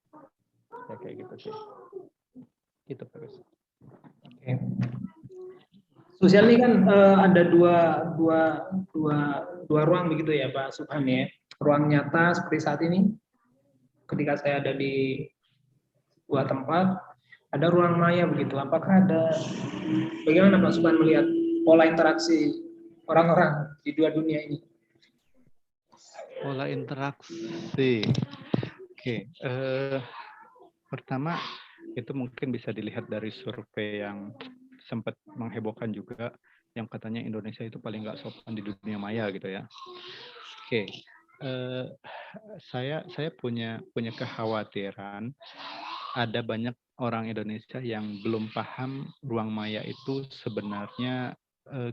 Ya kayak gitu sih. Gitu terus. Oke. Sosial ini kan ada dua ruang begitu ya Pak Subhan ya. Ruang nyata seperti saat ini, ketika saya ada di sebuah tempat, ada ruang maya begitu. Apakah bagaimana Pak Subhan melihat pola interaksi orang-orang di dua dunia ini? Pola interaksi. Oke. Pertama itu mungkin bisa dilihat dari survei yang sempat menghebohkan juga, yang katanya Indonesia itu paling nggak sopan di dunia maya gitu ya. Oke, saya punya kekhawatiran ada banyak orang Indonesia yang belum paham ruang maya itu sebenarnya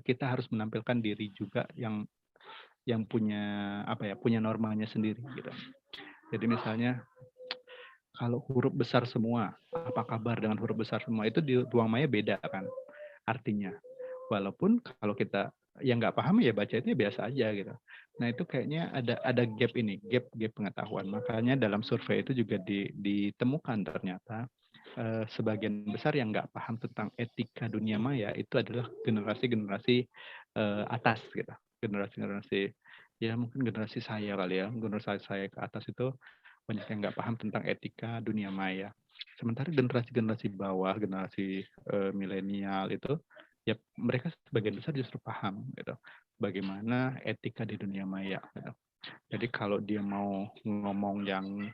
kita harus menampilkan diri juga yang punya punya normanya sendiri gitu. Jadi misalnya kalau huruf besar semua, apa kabar dengan huruf besar semua, itu di ruang maya beda kan artinya. Walaupun kalau kita yang nggak paham ya baca itu biasa aja gitu. Nah itu kayaknya ada gap pengetahuan. Makanya dalam survei itu juga ditemukan ternyata sebagian besar yang nggak paham tentang etika dunia maya itu adalah generasi atas gitu. Generasi ya mungkin generasi saya kali ya, generasi saya ke atas itu banyak yang nggak paham tentang etika dunia maya. Sementara generasi bawah, generasi milenial itu, ya mereka sebagian besar justru paham gitu, bagaimana etika di dunia maya. Gitu. Jadi kalau dia mau ngomong yang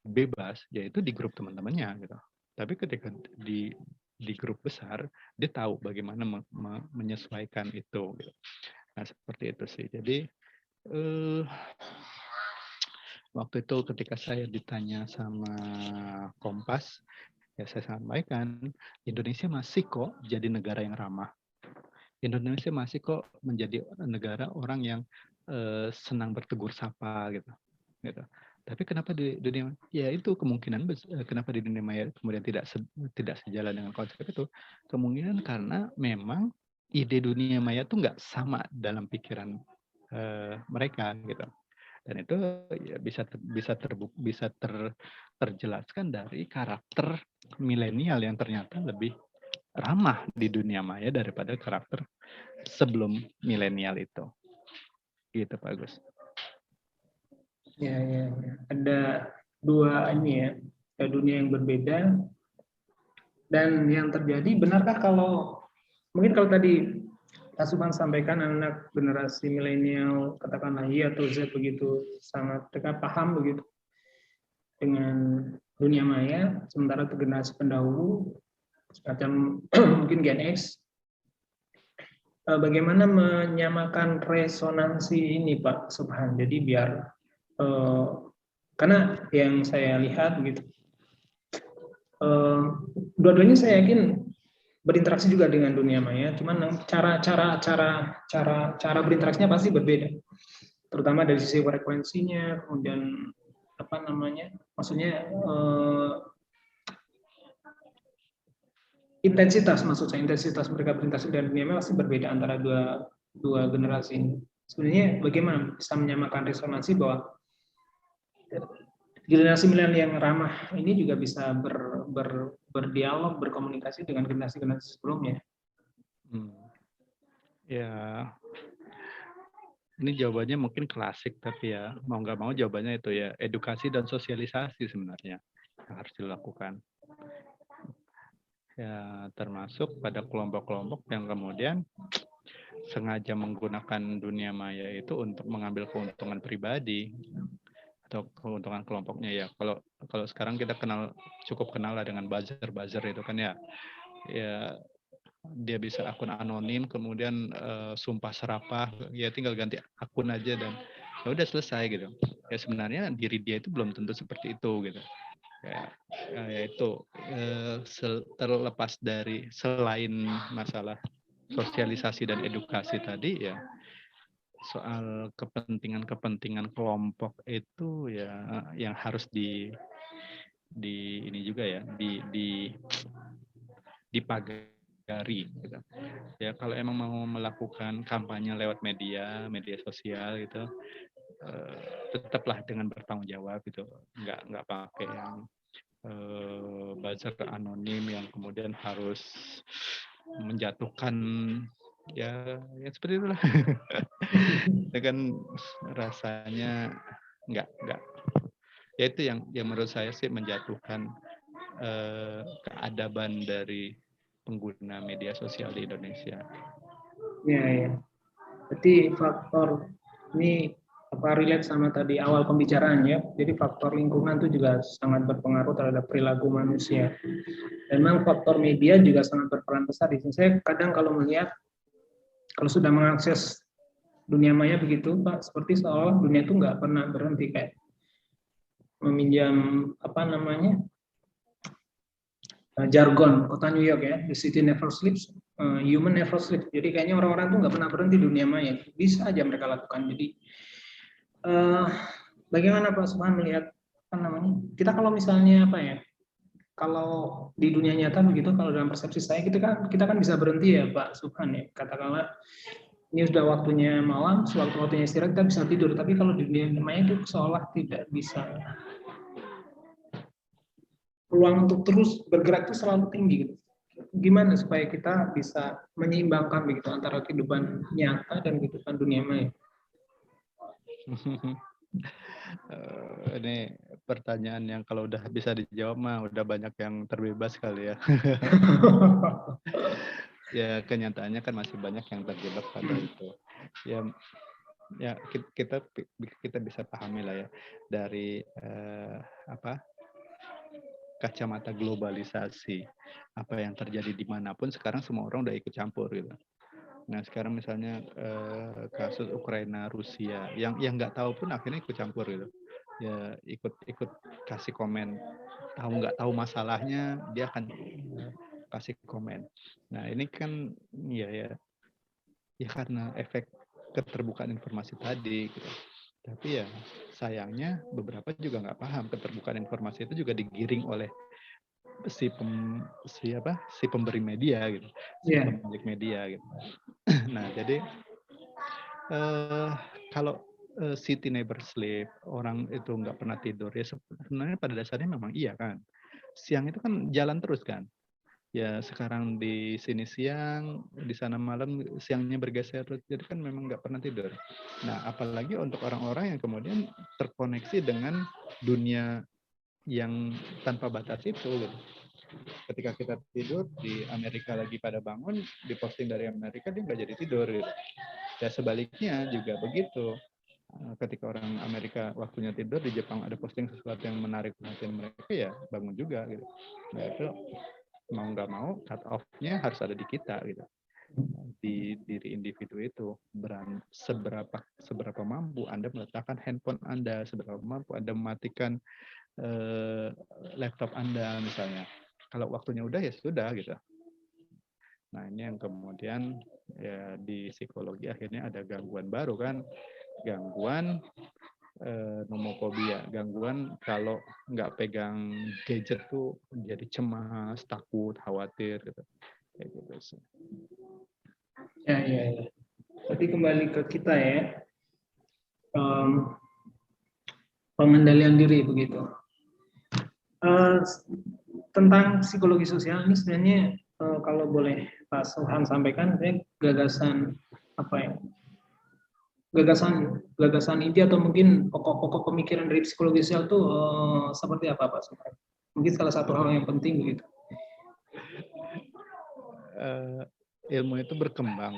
bebas, yaitu di grup teman-temannya gitu. Tapi ketika di grup besar, dia tahu bagaimana menyesuaikan itu. Gitu. Nah seperti itu sih. Jadi waktu itu ketika saya ditanya sama Kompas, ya saya sampaikan, Indonesia masih kok jadi negara yang ramah. Indonesia masih kok menjadi negara orang yang senang bertegur sapa gitu. Tapi kenapa di dunia, ya itu kemungkinan kenapa di dunia maya kemudian tidak sejalan dengan konsep itu, kemungkinan karena memang ide dunia maya itu nggak sama dalam pikiran mereka gitu. Dan itu ya bisa terjelaskan dari karakter milenial yang ternyata lebih ramah di dunia maya daripada karakter sebelum milenial itu. Gitu Pak Agus. Ya. Ada dua ini ya, ada dunia yang berbeda. Dan yang terjadi, benarkah mungkin kalau tadi Pak Subhan sampaikan anak generasi milenial, katakanlah Y atau Z begitu, sangat dekat paham begitu dengan dunia maya, sementara itu generasi pendahulu, semacam mungkin Gen X, bagaimana menyamakan resonansi ini Pak Subhan? Jadi biar, karena yang saya lihat begitu, dua-duanya saya yakin berinteraksi juga dengan dunia maya, cuman cara berinteraksinya pasti berbeda, terutama dari sisi frekuensinya, kemudian maksudnya intensitas mereka berinteraksi dengan dunia maya pasti berbeda antara dua generasi ini. Sebenarnya bagaimana bisa menyamakan resonansi bahwa generasi milenial yang ramah ini juga bisa berdialog, berkomunikasi dengan generasi sebelumnya. Ya, ini jawabannya mungkin klasik, tapi ya mau nggak mau jawabannya itu ya edukasi dan sosialisasi sebenarnya yang harus dilakukan. Ya termasuk pada kelompok-kelompok yang kemudian sengaja menggunakan dunia maya itu untuk mengambil keuntungan pribadi atau keuntungan kelompoknya ya. Kalau sekarang kita cukup kenal lah dengan buzzer itu kan ya dia bisa akun anonim kemudian sumpah serapah ya tinggal ganti akun aja dan ya udah selesai gitu. Ya sebenarnya diri dia itu belum tentu seperti itu gitu. Ya itu terlepas dari selain masalah sosialisasi dan edukasi tadi ya soal kepentingan kelompok itu ya yang harus di ini juga ya dipagari gitu. Ya kalau emang mau melakukan kampanye lewat media sosial gitu tetaplah dengan bertanggung jawab gitu. Nggak pakai yang buzzer anonim yang kemudian harus menjatuhkan ya seperti itulah. Itu kan rasanya nggak ya itu yang menurut saya sih menjatuhkan keadaban dari pengguna media sosial di Indonesia. Ya. Jadi faktor ini relate sama tadi awal pembicaraan ya. Jadi faktor lingkungan itu juga sangat berpengaruh terhadap perilaku manusia. Dan memang faktor media juga sangat berperan besar di sini. Saya kadang kalau melihat kalau sudah mengakses dunia maya begitu, Pak, seperti seolah dunia itu nggak pernah berhenti kayak meminjam jargon kota New York ya, the city never sleeps, human never sleeps. Jadi kayaknya orang-orang tuh nggak pernah berhenti di dunia maya, bisa aja mereka lakukan. Jadi bagaimana Pak Subhan melihat kita kalau misalnya kalau di dunia nyata begitu, kalau dalam persepsi saya kita kan bisa berhenti ya Pak Subhan ya, katakanlah ini sudah waktunya malam, waktunya istirahat kita bisa tidur, tapi kalau di dunia maya itu seolah tidak bisa. Peluang untuk terus bergerak itu selalu tinggi gitu. Gimana supaya kita bisa menyeimbangkan begitu antara kehidupan nyata dan kehidupan dunia maya? Ini pertanyaan yang kalau udah bisa dijawab mah udah banyak yang terbebas kali ya. Ya kenyataannya kan masih banyak yang terjebak pada itu. Ya kita bisa pahami lah ya dari kacamata globalisasi apa yang terjadi dimanapun sekarang semua orang udah ikut campur gitu. Nah sekarang misalnya kasus Ukraina Rusia yang nggak tahu pun akhirnya ikut campur gitu ya ikut kasih komen nggak tahu masalahnya dia akan kasih komen. Nah ini kan ya karena efek keterbukaan informasi tadi gitu. Tapi ya sayangnya beberapa juga nggak paham keterbukaan informasi itu juga digiring oleh si pemberi media gitu, pemilik media gitu. Nah jadi kalau city never sleep, orang itu nggak pernah tidur ya sebenarnya pada dasarnya memang iya kan. Siang itu kan jalan terus kan. Ya sekarang di sini siang, di sana malam, siangnya bergeser, jadi kan memang nggak pernah tidur. Nah, apalagi untuk orang-orang yang kemudian terkoneksi dengan dunia yang tanpa batas itu. Gitu. Ketika kita tidur, di Amerika lagi pada bangun, diposting dari Amerika, dia nggak jadi tidur. Gitu. Ya sebaliknya juga begitu. Ketika orang Amerika waktunya tidur, di Jepang ada posting sesuatu yang menarik perhatian mereka, ya bangun juga. Gitu. Nah itu mau nggak mau cut off-nya harus ada di kita gitu, di diri individu itu. Seberapa mampu Anda meletakkan handphone Anda, seberapa mampu Anda mematikan laptop Anda misalnya. Kalau waktunya udah ya sudah gitu. Nah ini yang kemudian ya di psikologi akhirnya ada gangguan baru kan, gangguan nomofobia, gangguan kalau nggak pegang gadget tuh jadi cemas, takut, khawatir gitu. Kayak gitu sih. Ya. Jadi kembali ke kita ya, pengendalian diri begitu. Tentang psikologi sosial ini sebenarnya kalau boleh Pak Subhan sampaikan, gagasan gagasan inti atau mungkin pokok-pokok pemikiran dari psikologi sosial itu seperti apa Pak? Mungkin salah satu hal yang penting begitu. Ilmu itu berkembang.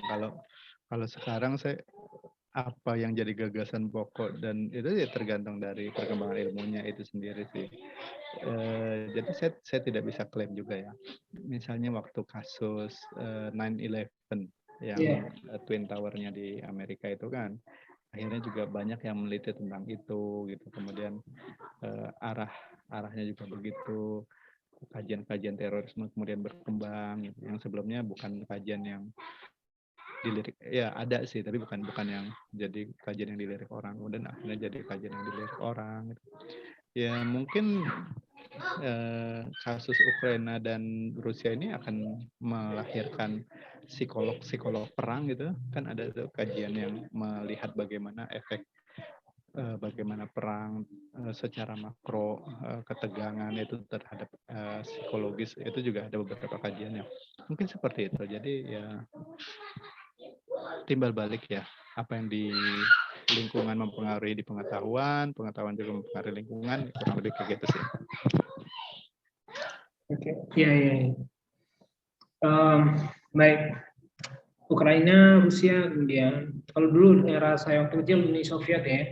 Kalau sekarang apa yang jadi gagasan pokok dan itu ya tergantung dari perkembangan ilmunya itu sendiri sih. Jadi saya tidak bisa klaim juga ya. Misalnya waktu kasus 9/11 yang Twin Tower-nya di Amerika itu kan, akhirnya juga banyak yang meneliti tentang itu gitu. Kemudian arahnya juga begitu. Kajian-kajian terorisme kemudian berkembang gitu. Yang sebelumnya bukan kajian yang dilirik, ya ada sih tapi bukan yang jadi kajian yang dilirik orang, kemudian akhirnya jadi kajian yang dilirik orang gitu. Ya mungkin kasus Ukraina dan Rusia ini akan melahirkan psikolog perang gitu kan, ada tuh kajian yang melihat bagaimana efek bagaimana perang secara makro, ketegangan itu terhadap psikologis, itu juga ada beberapa kajiannya. Mungkin seperti itu. Jadi ya timbal balik ya, apa yang di lingkungan mempengaruhi di pengetahuan juga mempengaruhi lingkungan, kurang lebih kayak gitu sih. Oke, iya. Baik, Ukraina, Rusia, kemudian kalau dulu era saya waktu kecil Uni Soviet ya,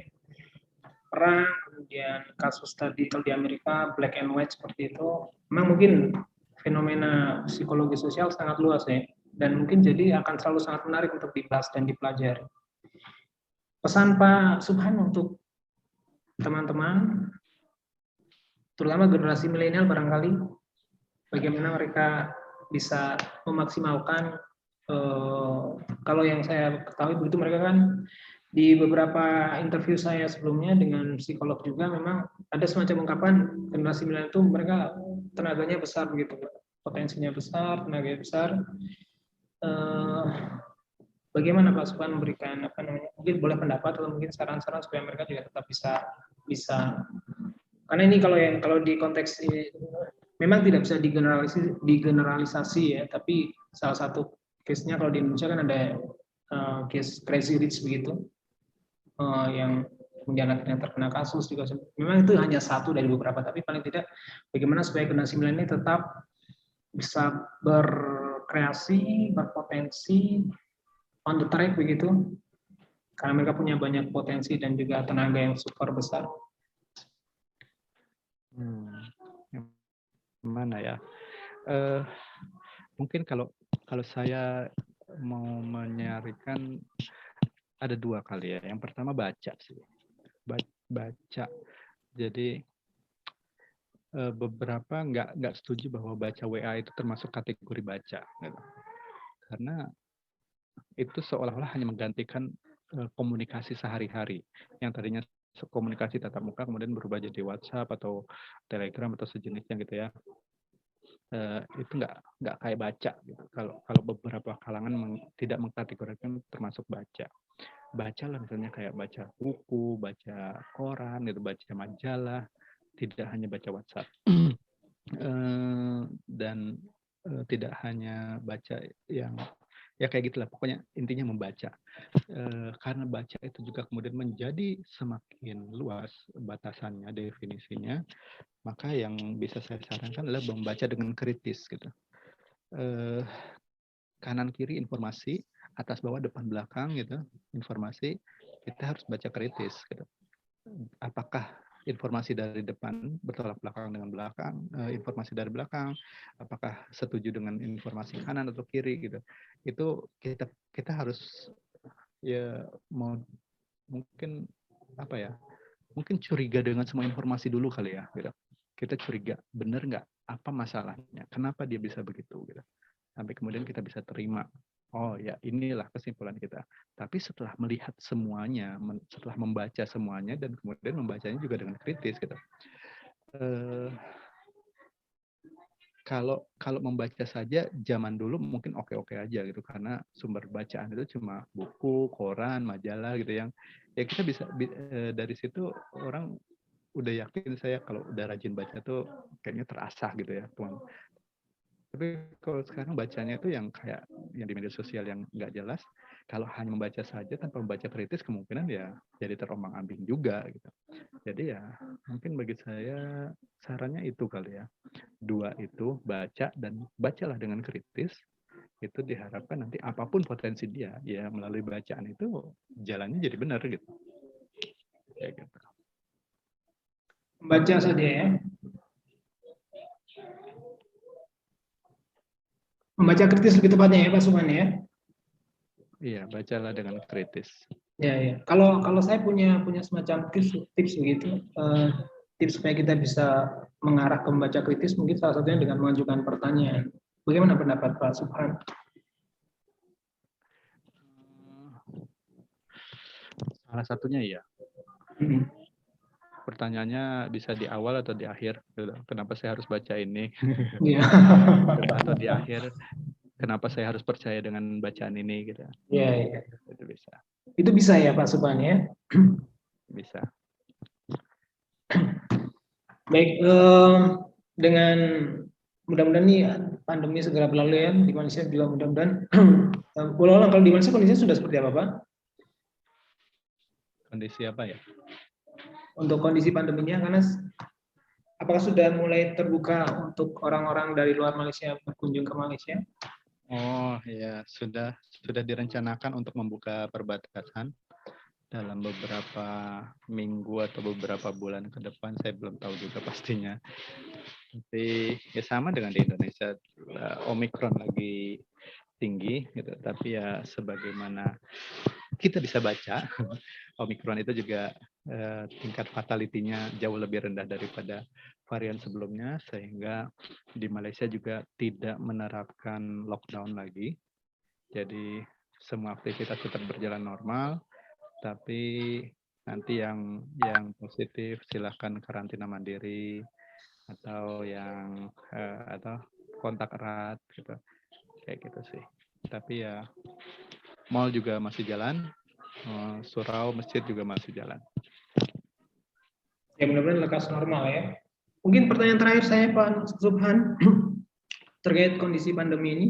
perang, kemudian kasus tadi kalau di Amerika black and white seperti itu, memang mungkin fenomena psikologi sosial sangat luas ya, dan mungkin jadi akan selalu sangat menarik untuk dibahas dan dipelajari. Pesan Pak Subhan untuk teman-teman, terutama generasi milenial barangkali, bagaimana mereka bisa memaksimalkan, kalau yang saya ketahui begitu, mereka kan di beberapa interview saya sebelumnya dengan psikolog juga memang ada semacam ungkapan generasi milenial itu mereka tenaganya besar begitu, potensinya besar, tenaganya besar. Bagaimana Pak Subhan memberikan mungkin boleh pendapat atau mungkin saran-saran supaya mereka juga tetap bisa karena ini kalau di konteks ini memang tidak bisa digeneralisasi ya, tapi salah satu case-nya kalau di Indonesia kan ada case Crazy Rich begitu, yang kemudian akhirnya terkena kasus juga. Memang itu hanya satu dari beberapa, tapi paling tidak bagaimana supaya generasi milenial ini tetap bisa berkreasi, berpotensi, on the track begitu, karena mereka punya banyak potensi dan juga tenaga yang super besar. Gimana ya? Mungkin kalau saya mau menyarikan ada dua kali ya. Yang pertama baca sih, baca. Jadi beberapa nggak setuju bahwa baca WA itu termasuk kategori baca, gitu. Karena itu seolah-olah hanya menggantikan komunikasi sehari-hari yang tadinya komunikasi tatap muka kemudian berubah jadi WhatsApp atau Telegram atau sejenisnya gitu ya. Itu nggak kayak baca gitu. Kalau beberapa kalangan tidak mengkategorikan termasuk baca. Baca lah misalnya kayak baca buku, baca koran, gitu, baca majalah, tidak hanya baca WhatsApp. Dan tidak hanya baca yang ya kayak gitulah, pokoknya intinya membaca. Karena baca itu juga kemudian menjadi semakin luas batasannya, definisinya, maka yang bisa saya sarankan adalah membaca dengan kritis gitu. Kanan kiri informasi, atas bawah depan belakang gitu, informasi, kita harus baca kritis gitu. Apakah informasi dari depan bertolak belakang dengan belakang, informasi dari belakang, apakah setuju dengan informasi kanan atau kiri gitu. Itu kita harus ya mau mungkin apa ya? Mungkin curiga dengan semua informasi dulu kali ya gitu. Kita curiga, benar nggak? Apa masalahnya? Kenapa dia bisa begitu gitu. Sampai kemudian kita bisa terima, oh ya inilah kesimpulan kita. Tapi setelah melihat semuanya, setelah membaca semuanya dan kemudian membacanya juga dengan kritis gitu. Kalau membaca saja zaman dulu mungkin oke-oke aja gitu, karena sumber bacaan itu cuma buku, koran, majalah gitu yang ya kita bisa dari situ orang udah yakin saya kalau udah rajin baca tuh kayaknya terasah gitu ya teman. Tapi kalau sekarang bacanya itu yang kayak yang di media sosial yang nggak jelas, Kalau hanya membaca saja tanpa membaca kritis, kemungkinan ya jadi terombang-ambing juga gitu. Jadi ya mungkin bagi saya sarannya itu kali ya. 2 itu baca dan bacalah dengan kritis. Itu diharapkan nanti apapun potensi dia, ya melalui bacaan itu jalannya jadi benar gitu. Kayak gitu. Membaca saja ya. Membaca kritis lebih tepatnya ya Pak Suman ya. Iya, bacalah dengan kritis. Ya, ya. Kalau saya punya semacam tips begitu, tips supaya kita bisa mengarah ke membaca kritis, mungkin salah satunya dengan mengajukan pertanyaan. Bagaimana pendapat Pak Subhan? Salah satunya ya. Pertanyaannya bisa di awal atau di akhir. Kenapa saya harus baca ini? Ya. Atau di akhir, kenapa saya harus percaya dengan bacaan ini? Gitu. Ya, ya. Itu bisa. Itu bisa ya Pak Subhan ya? Bisa. Baik, dengan mudah-mudahan nih pandemi segera berlalu ya di Malaysia juga mudah-mudahan. Kalau di Malaysia kondisinya sudah seperti apa Pak? Kondisi apa ya? Untuk kondisi pandeminya, karena apakah sudah mulai terbuka untuk orang-orang dari luar Malaysia berkunjung ke Malaysia? Oh ya, sudah direncanakan untuk membuka perbatasan dalam beberapa minggu atau beberapa bulan ke depan. Saya belum tahu juga pastinya. Tapi ya sama dengan di Indonesia, Omikron lagi tinggi gitu, tapi ya sebagaimana kita bisa baca, Omikron itu juga tingkat fatality-nya jauh lebih rendah daripada varian sebelumnya, sehingga di Malaysia juga tidak menerapkan lockdown lagi. Jadi semua aktivitas tetap berjalan normal, tapi nanti yang positif silahkan karantina mandiri atau yang atau kontak erat gitu, kayak gitu sih. Tapi ya mall juga masih jalan, surau, masjid juga masih jalan. Ya mudah-mudahan lekas normal ya. Mungkin pertanyaan terakhir saya Pak Subhan terkait kondisi pandemi ini.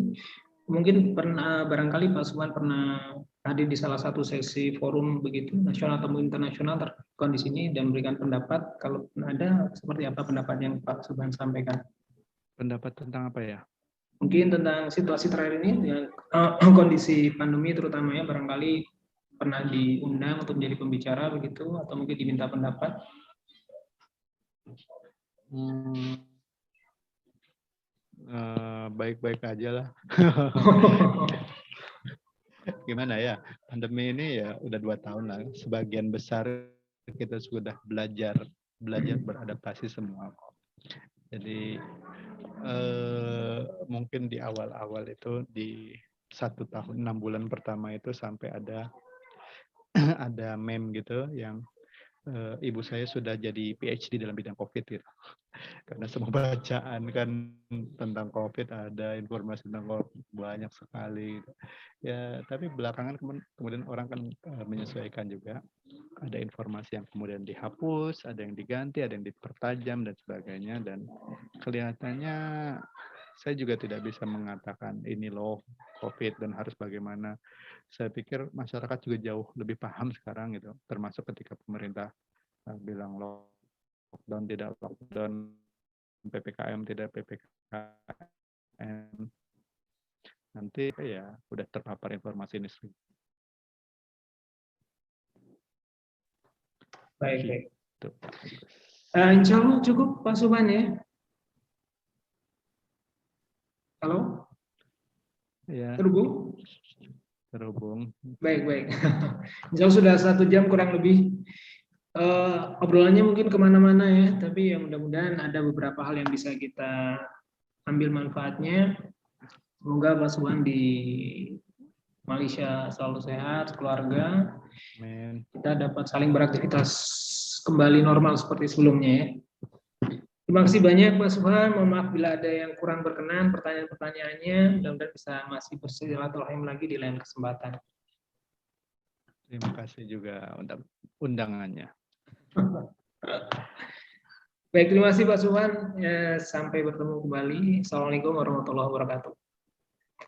Mungkin barangkali Pak Subhan pernah hadir di salah satu sesi forum begitu nasional atau internasional terkait kondisi ini dan memberikan pendapat. Kalau ada, seperti apa pendapat yang Pak Subhan sampaikan? Pendapat tentang apa ya? Mungkin tentang situasi terakhir ini dengan kondisi pandemi terutamanya, barangkali pernah diundang untuk menjadi pembicara begitu atau mungkin diminta pendapat. Baik-baik aja lah. Gimana ya, pandemi ini ya udah 2 tahun lah. Sebagian besar kita sudah belajar beradaptasi semua. Jadi mungkin di awal-awal itu di 1 tahun 6 bulan pertama itu sampai ada meme gitu yang ibu saya sudah jadi PhD dalam bidang COVID gitu. Karena semua bacaan kan tentang COVID, ada informasi tentang COVID banyak sekali. Ya, tapi belakangan kemudian orang kan menyesuaikan juga. Ada informasi yang kemudian dihapus, ada yang diganti, ada yang dipertajam dan sebagainya. Dan kelihatannya saya juga tidak bisa mengatakan ini loh COVID dan harus bagaimana. Saya pikir masyarakat juga jauh lebih paham sekarang gitu, termasuk ketika pemerintah bilang lockdown tidak lockdown, PPKM tidak PPKM, nanti ya udah terpapar informasi ini. Baik. Insya Allah cukup Pak Subhan ya. Halo? Ya. Terhubung. Baik. Insya Allah sudah 1 jam kurang lebih. Obrolannya mungkin kemana-mana ya, tapi ya mudah-mudahan ada beberapa hal yang bisa kita ambil manfaatnya. Semoga Pak Subhan di Malaysia selalu sehat, keluarga. Amin. Kita dapat saling beraktivitas kembali normal seperti sebelumnya ya. Terima kasih banyak Pak Subhan. Mohon maaf bila ada yang kurang berkenan pertanyaan-pertanyaannya. Mudah-mudahan bisa masih bersilaturahim lagi di lain kesempatan. Terima kasih juga untuk undangannya. Baik, terima kasih Pak Subhan. Ya, sampai bertemu kembali. Assalamualaikum warahmatullahi wabarakatuh.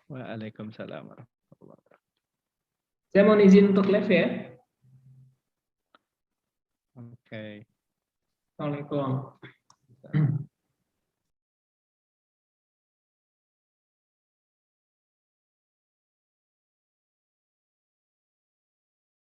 Waalaikumsalam warahmatullahi wabarakatuh. Saya mau izin untuk live ya. Oke. Assalamualaikum.